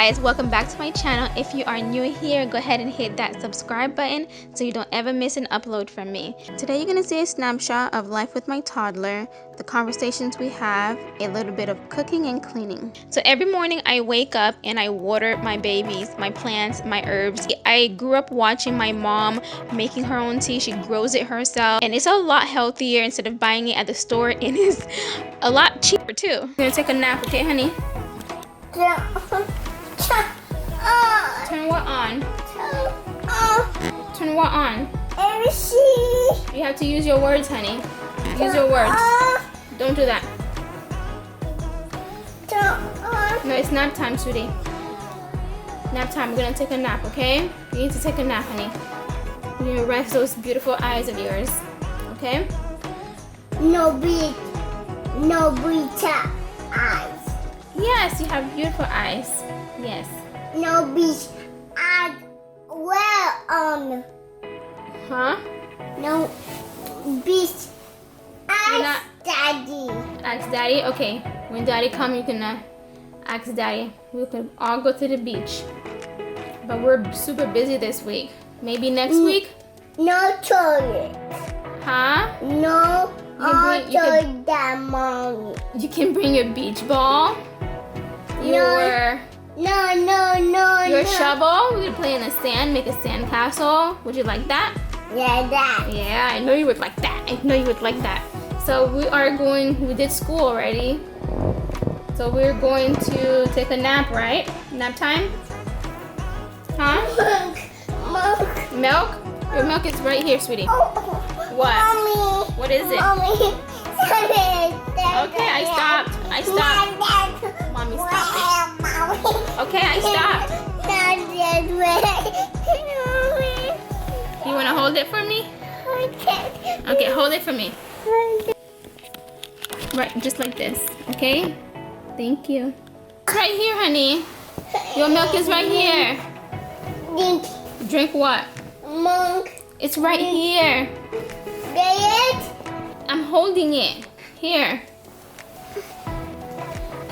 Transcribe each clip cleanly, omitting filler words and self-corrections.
guys, welcome back to my channel. If you are new here, go ahead and hit that subscribe button so you don't ever miss an upload from me. Today you're gonna see a snapshot of life with my toddler, the conversations we have, a little bit of cooking and cleaning. So every morning I wake up and I water my babies, my plants, my herbs. I grew up watching my mom making her own tea. She grows it herself and it's a lot healthier instead of buying it at the store, and it's a lot cheaper too. I'm gonna take a nap, okay honey? Turn what on? Turn what on? You have to use your words, honey. Use your words. Don't do that. No, it's nap time, sweetie. Nap time. We're gonna take a nap, okay? You need to take a nap, honey. You're gonna rest those beautiful eyes of yours, okay? No beach eyes. Yes, you have beautiful eyes. Yes. No beach eyes. Well, Huh? no beach eyes, Daddy. Ask daddy? Okay. When daddy come, you can ask daddy. We can all go to the beach. But we're super busy this week. Maybe next week? No toilet. Huh? No toilet, mommy. You can bring your beach ball. Your shovel. We could play in the sand, make a sand castle. Would you like that? Yeah, that. Yeah, I know you would like that. I know you would like that. So we did school already. So we're going to take a nap, right? Nap time? Huh? Milk. Milk? Your milk is right here, sweetie. What? Mommy. What is it? Mommy. Okay, I stopped. Mommy, stop it. Okay, I stopped. You want to hold it for me? Okay, hold it for me. Right, just like this. Okay? Thank you. It's right here, honey. Your milk is right here. Drink what? Milk. It's right here. Get it? I'm holding it. Here.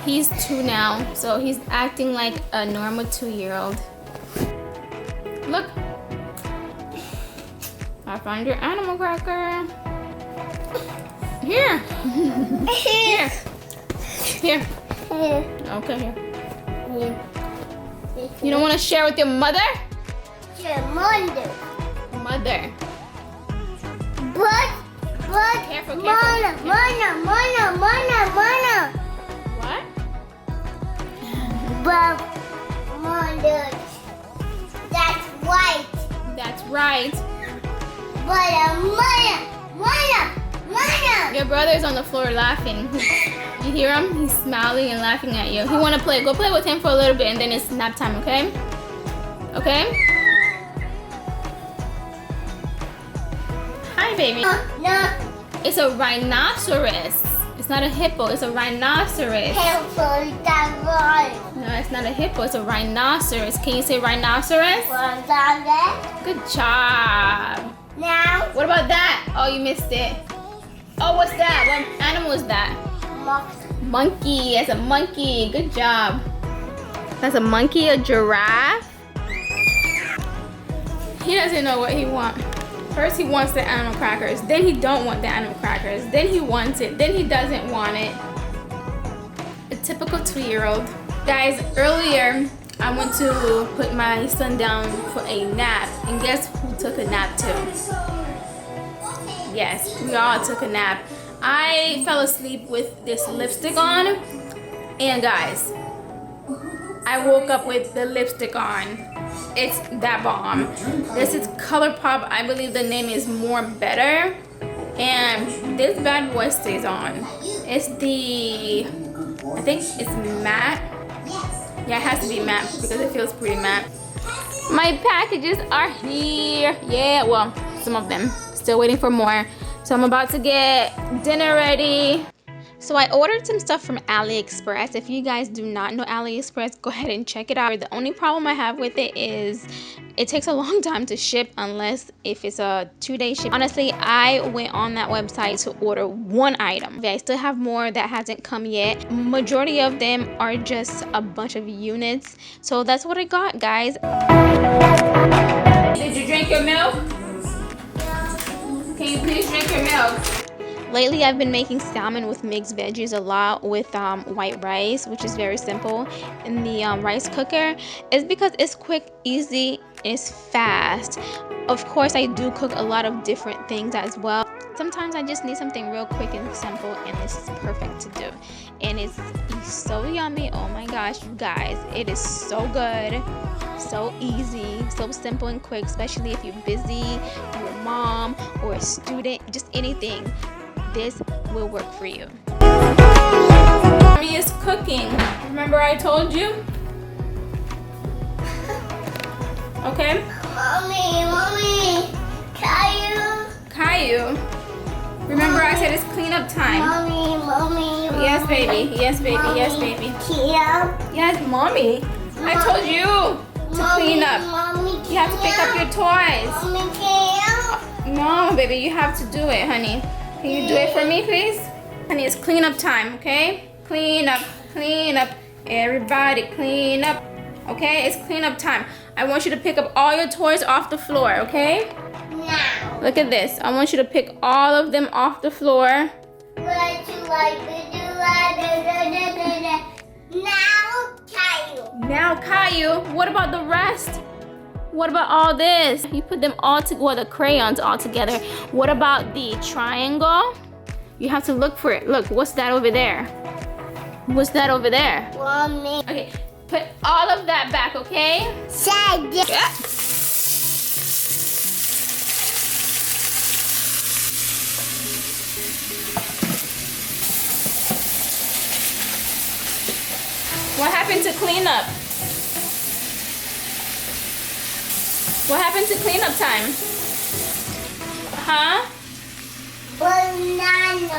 He's 2 now, so he's acting like a normal 2-year-old. Look. I found your animal cracker. Here. Here. Here. Okay, here. You don't want to share with your mother? Your mother. Mother. But, Careful. Mona. What? But, mother. That's right. That's right. But, Mona. Your brother's on the floor laughing. You hear him? He's smiling and laughing at you. He want to play. Go play with him for a little bit and then it's nap time, okay? Okay? Hi, baby. No. It's a rhinoceros. It's not a hippo. It's a rhinoceros. No, it's not a hippo. It's a rhinoceros. Can you say rhinoceros? Good job. Now. What about that? Oh, you missed it. Oh, what's that? What animal is that? Monkey. It's a monkey. Good job. That's a monkey, a giraffe. He doesn't know what he wants. First he wants the animal crackers, then he don't want the animal crackers, then he wants it, then he doesn't want it. A typical 2-year-old. Guys, earlier I went to put my son down for a nap, and guess who took a nap too? Yes, we all took a nap. I fell asleep with this lipstick on, and guys, I woke up with the lipstick on. It's that bomb. This is ColourPop. I believe the name is More Better, and this bad boy stays on. It's the, I think it's matte. Yeah, it has to be matte because it feels pretty matte. My packages are here. Yeah, well, some of them. Still waiting for more. So I'm about to get dinner ready. So I ordered some stuff from AliExpress. If you guys do not know AliExpress, go ahead and check it out. The only problem I have with it is it takes a long time to ship unless if it's a 2-day ship. Honestly, I went on that website to order one item. I still have more that hasn't come yet. Majority of them are just a bunch of units. So that's what I got, guys. Did you drink your milk? Can you please drink your milk? Lately, I've been making salmon with mixed veggies a lot with white rice, which is very simple in the rice cooker. It's because it's quick, easy, it's fast. Of course, I do cook a lot of different things as well. Sometimes I just need something real quick and simple, and this is perfect to do. And it's so yummy. Oh my gosh, you guys, it is so good. So easy, so simple and quick, especially if you're busy, you're a mom or a student, just anything. This will work for you. Mommy is cooking. Remember I told you? Okay? Mommy, Caillou. Remember I said it's cleanup time. Mommy. Yes, baby. Yes, baby. Yes, baby. Yes, mommy. I told you to clean up. You have to pick up your toys. No, baby, you have to do it, honey. Can you do it for me, please? Honey, it's cleanup time, okay? Clean up. Everybody clean up. Okay, it's cleanup time. I want you to pick up all your toys off the floor, okay? Now. Look at this. I want you to pick all of them off the floor. What you like to do? Now, Caillou, what about the rest? What about all this? You put them all together, well, the crayons all together. What about the triangle? You have to look for it. Look, what's that over there? What's that over there? Mommy. Okay, put all of that back, okay? Yeah. What happened to cleanup? What happened to cleanup time? Huh? Bananas.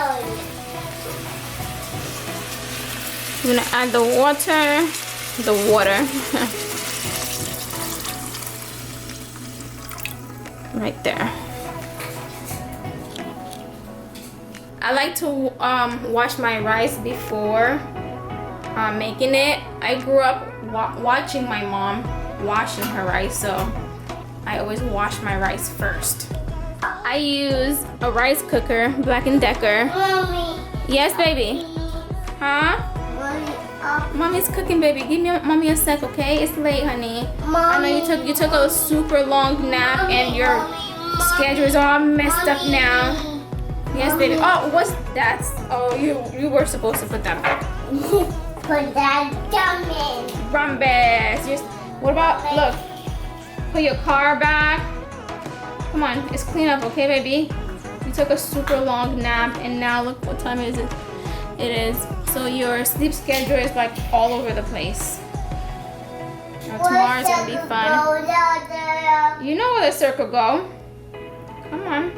I'm gonna add the water. Right there. I like to wash my rice before making it. I grew up watching my mom washing her rice, so I always wash my rice first. I use a rice cooker, Black & Decker. Mommy. Yes, baby. Huh? Mommy's cooking, baby. Give me mommy a sec, okay? It's late, honey. I know you took a super long nap and your schedule is all messed up now. Yes, baby. Oh, what's that? Oh, you were supposed to put that back. Put that down in. Rumbus. Just what about look? Put your car back. Come on, it's clean up, okay, baby? You took a super long nap, and now look what time is it? It is. So your sleep schedule is like all over the place. Now, tomorrow's gonna be fun. You know where the circle go. Come on.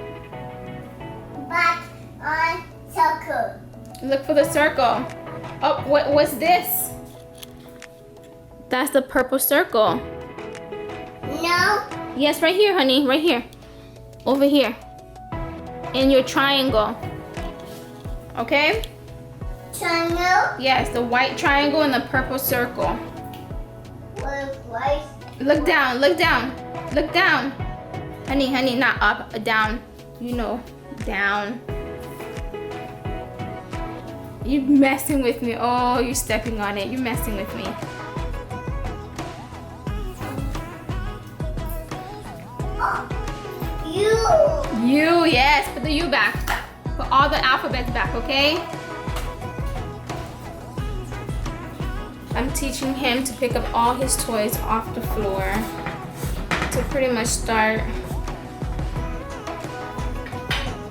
Back on circle. Look for the circle. Oh, what's this? That's the purple circle. No. Yes, right here, honey. Right here. Over here. In your triangle. Okay? Triangle. Yes, the white triangle and the purple circle. What? Look down, look down, look down. Honey, not up, down. You know, down. You're messing with me. Oh, you're stepping on it. You're messing with me. You, yes. Put the U back. Put all the alphabets back, okay? I'm teaching him to pick up all his toys off the floor to pretty much start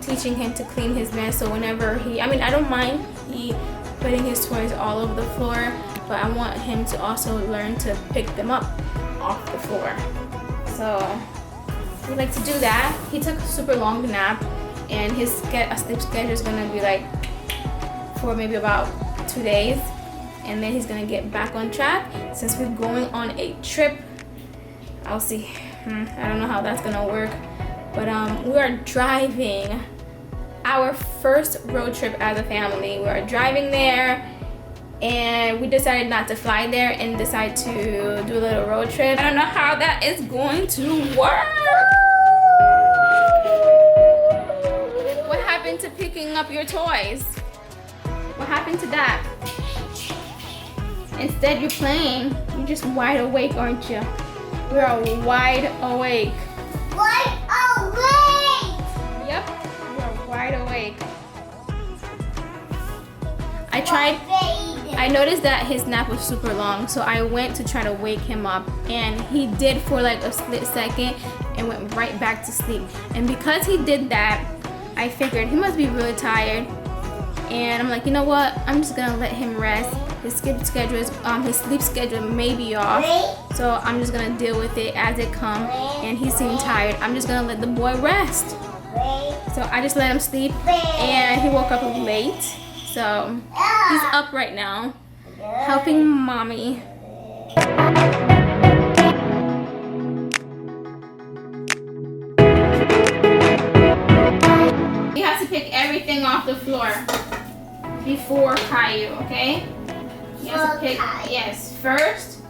teaching him to clean his mess. So whenever I don't mind he putting his toys all over the floor, but I want him to also learn to pick them up off the floor. So we like to do that. He took a super long nap, and his sleep schedule is gonna be like for maybe about 2 days, and then he's gonna get back on track. Since we're going on a trip, I'll see. I don't know how that's gonna work, but we are driving our first road trip as a family. We are driving there, and we decided not to fly there and decide to do a little road trip. I don't know how that is going to work. What happened to picking up your toys? What happened to that? Instead you're playing. You're just wide awake, aren't you? We are wide awake. Wide awake! Yep, we are wide awake. I noticed that his nap was super long, so I went to try to wake him up, and he did for like a split second and went right back to sleep. And because he did that, I figured he must be really tired, and I'm like, you know what? I'm just gonna let him rest. His sleep schedule may be off, so I'm just gonna deal with it as it comes. And he seemed tired. I'm just gonna let the boy rest. So I just let him sleep, and he woke up late. So he's up right now, helping mommy. You have to pick everything off the floor before Caillou, okay? You have to pick, yes, first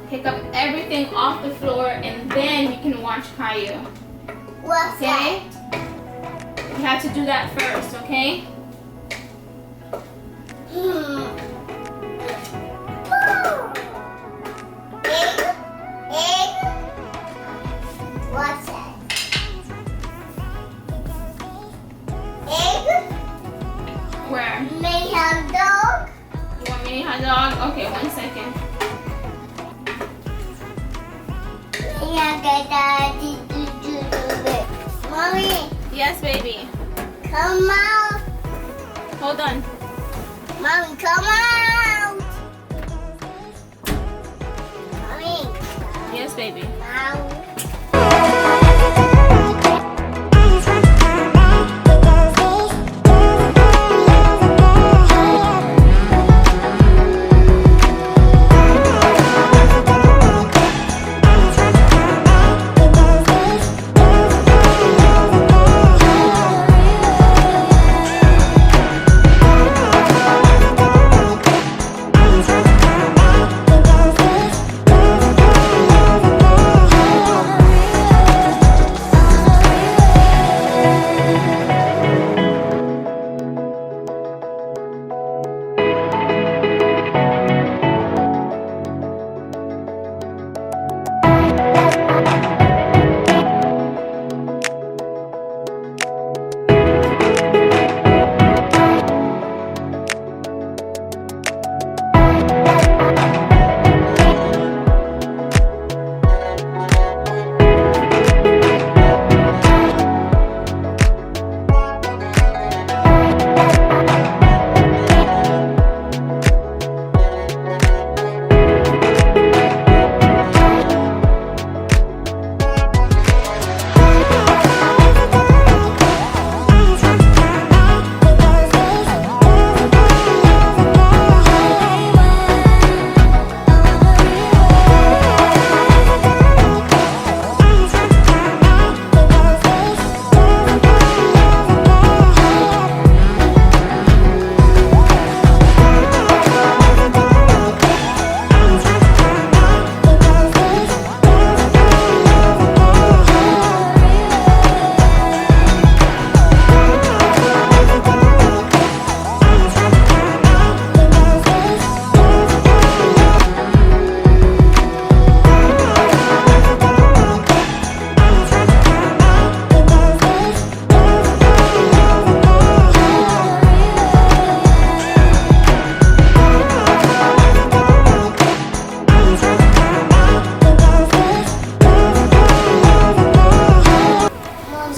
pick up everything off the floor, and then you can watch Caillou. Okay? You have to do that first, okay? Egg. What's that? Egg. Where? Mini hot dog. You want mini hot dog? Okay, 1 second. Mommy, Yes, baby. come out. Hold on. Mommy, come out. Mommy, Yes, baby. out.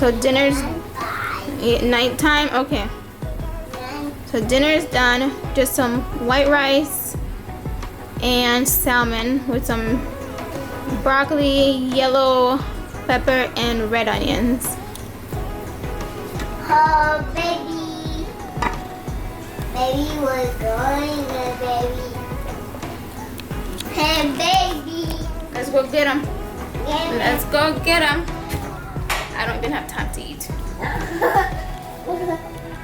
So dinner's nighttime. Okay. So dinner's done. Just some white rice and salmon with some broccoli, yellow pepper, and red onions. Oh, baby. Baby was going, baby. Hey, baby. Let's go get him. Yeah. Let's go get him. I don't even have time to eat.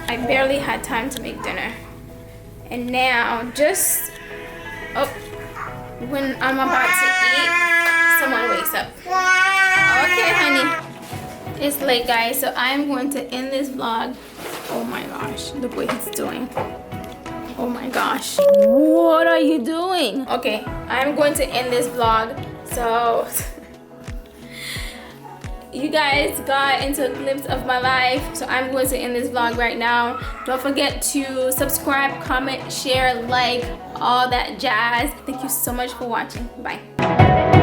I barely had time to make dinner. And now just, when I'm about to eat, someone wakes up. Okay, honey. It's late, guys, so I'm going to end this vlog. Oh my gosh, look what he's doing. Oh my gosh. What are you doing? Okay, I'm going to end this vlog. So, you guys got into a glimpse of my life. So I'm going to end this vlog right now. Don't forget to subscribe, comment, share, like, all that jazz. Thank you so much for watching. Bye.